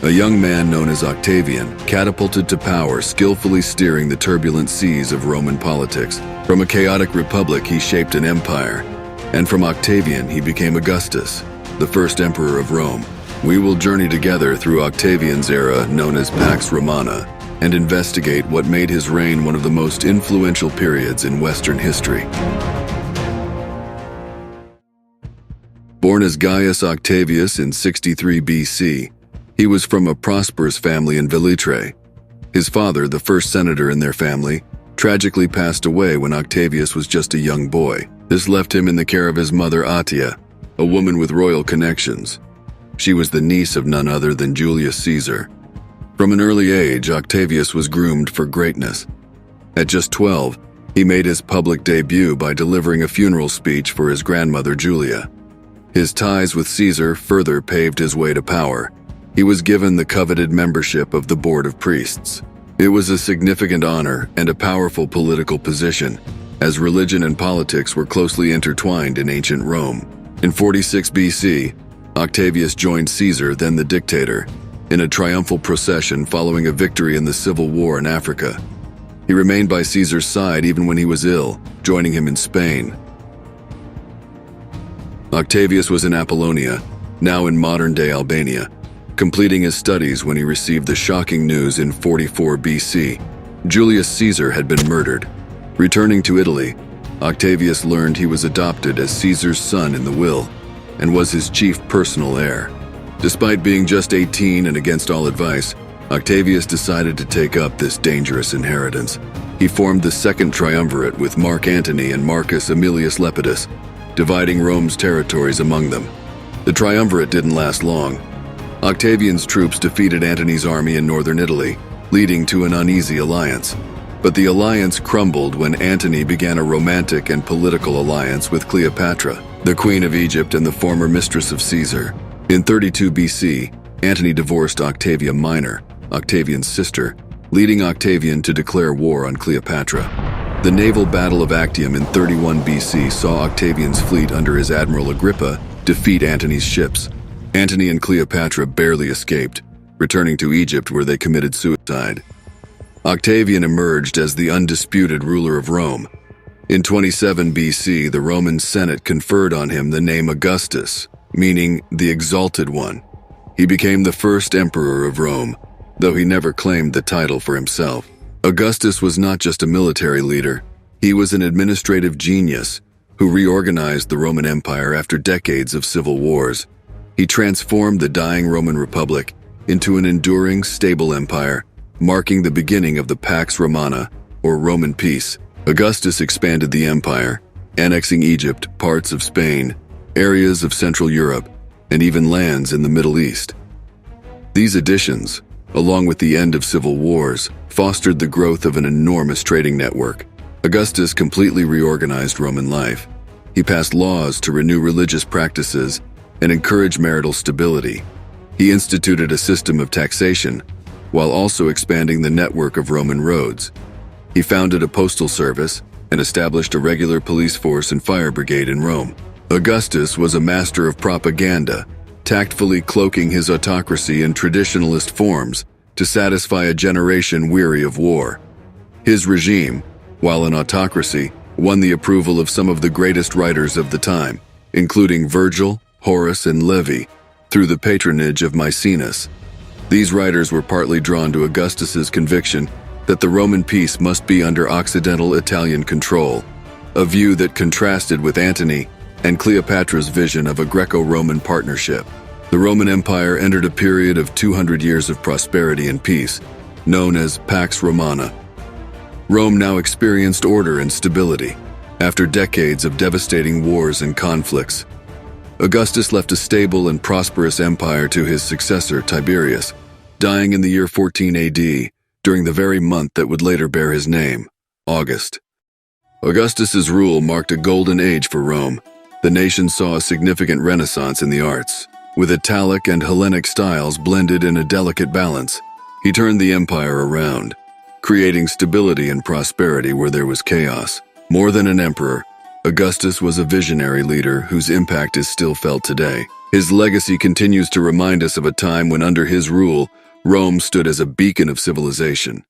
a young man known as Octavian, catapulted to power, skillfully steering the turbulent seas of Roman politics. From a chaotic republic, he shaped an empire, and from Octavian, he became Augustus, the first emperor of Rome. We will journey together through Octavian's era, known as Pax Romana, and investigate what made his reign one of the most influential periods in Western history. Born as Gaius Octavius in 63 BC, he was from a prosperous family in Velitrae. His father, the first senator in their family, tragically passed away when Octavius was just a young boy. This left him in the care of his mother Atia, a woman with royal connections. She was the niece of none other than Julius Caesar. From an early age, Octavius was groomed for greatness. At just 12, he made his public debut by delivering a funeral speech for his grandmother Julia. His ties with Caesar further paved his way to power. He was given the coveted membership of the Board of Priests. It was a significant honor and a powerful political position, as religion and politics were closely intertwined in ancient Rome. In 46 BC, Octavius joined Caesar, then the dictator, in a triumphal procession following a victory in the civil war in Africa. He remained by Caesar's side even when he was ill, joining him in Spain. Octavius was in Apollonia, now in modern-day Albania, completing his studies when he received the shocking news in 44 BC. Julius Caesar had been murdered. Returning to Italy, Octavius learned he was adopted as Caesar's son in the will, and was his chief personal heir. Despite being just 18 and against all advice, Octavius decided to take up this dangerous inheritance. He formed the Second Triumvirate with Mark Antony and Marcus Aemilius Lepidus, dividing Rome's territories among them. The triumvirate didn't last long. Octavian's troops defeated Antony's army in northern Italy, leading to an uneasy alliance. But the alliance crumbled when Antony began a romantic and political alliance with Cleopatra, the Queen of Egypt and the former mistress of Caesar. In 32 BC, Antony divorced Octavia Minor, Octavian's sister, leading Octavian to declare war on Cleopatra. The naval battle of Actium in 31 BC saw Octavian's fleet under his admiral Agrippa defeat Antony's ships. Antony and Cleopatra barely escaped, returning to Egypt where they committed suicide. Octavian emerged as the undisputed ruler of Rome. In 27 BC, the Roman Senate conferred on him the name Augustus, meaning the Exalted One. He became the first emperor of Rome, though he never claimed the title for himself. Augustus was not just a military leader, he was an administrative genius who reorganized the Roman Empire after decades of civil wars. He transformed the dying Roman Republic into an enduring, stable empire, marking the beginning of the Pax Romana, or Roman peace. Augustus expanded the empire, annexing Egypt, parts of Spain, areas of Central Europe, and even lands in the Middle East. These additions, along with the end of civil wars, fostered the growth of an enormous trading network. Augustus completely reorganized Roman life. He passed laws to renew religious practices and encourage marital stability. He instituted a system of taxation, while also expanding the network of Roman roads. He founded a postal service and established a regular police force and fire brigade in Rome. Augustus was a master of propaganda, tactfully cloaking his autocracy in traditionalist forms to satisfy a generation weary of war. His regime, while an autocracy, won the approval of some of the greatest writers of the time, including Virgil, Horace, and Livy, through the patronage of Maecenas. These writers were partly drawn to Augustus's conviction that the Roman peace must be under Occidental Italian control, a view that contrasted with Antony and Cleopatra's vision of a Greco-Roman partnership. The Roman Empire entered a period of 200 years of prosperity and peace, known as Pax Romana. Rome now experienced order and stability, after decades of devastating wars and conflicts. Augustus left a stable and prosperous empire to his successor, Tiberius, dying in the year 14 AD, during the very month that would later bear his name, August. Augustus's rule marked a golden age for Rome. The nation saw a significant renaissance in the arts, with Italic and Hellenic styles blended in a delicate balance. He turned the empire around, creating stability and prosperity where there was chaos. More than an emperor, Augustus was a visionary leader whose impact is still felt today. His legacy continues to remind us of a time when under his rule, Rome stood as a beacon of civilization.